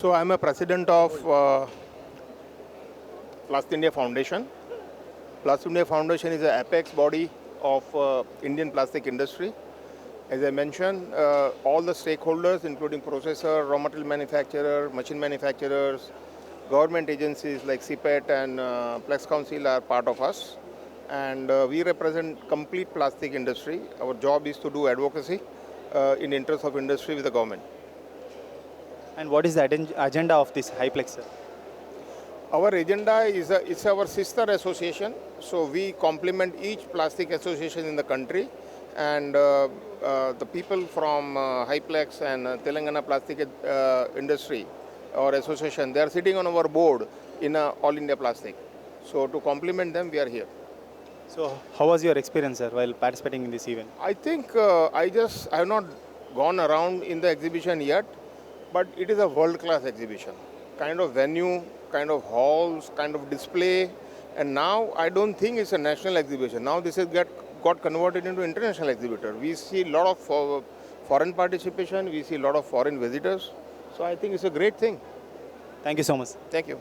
So I'm a president of Plastindia Foundation. Plastindia Foundation is an apex body of Indian plastic industry. As I mentioned, all the stakeholders, including processor, raw material manufacturer, machine manufacturers, government agencies like CPET and Plex Council are part of us. And we represent complete plastic industry. Our job is to do advocacy in interest of industry with the government. And what is the agenda of this Hiplex, sir? Our agenda is it's our sister association, so we complement each plastic association in the country, and the people from Hiplex and Telangana Plastic Industry or Association, they are sitting on our board in All India Plastic. So to complement them, we are here. So how was your experience, sir, while participating in this event? I think I have not gone around in the exhibition yet, but it is a world-class exhibition. Kind of venue, kind of halls, kind of display, and now I don't think it's a national exhibition. Now this has got converted into international exhibitor. We see a lot of foreign participation, we see a lot of foreign visitors. So I think it's a great thing. Thank you so much. Thank you.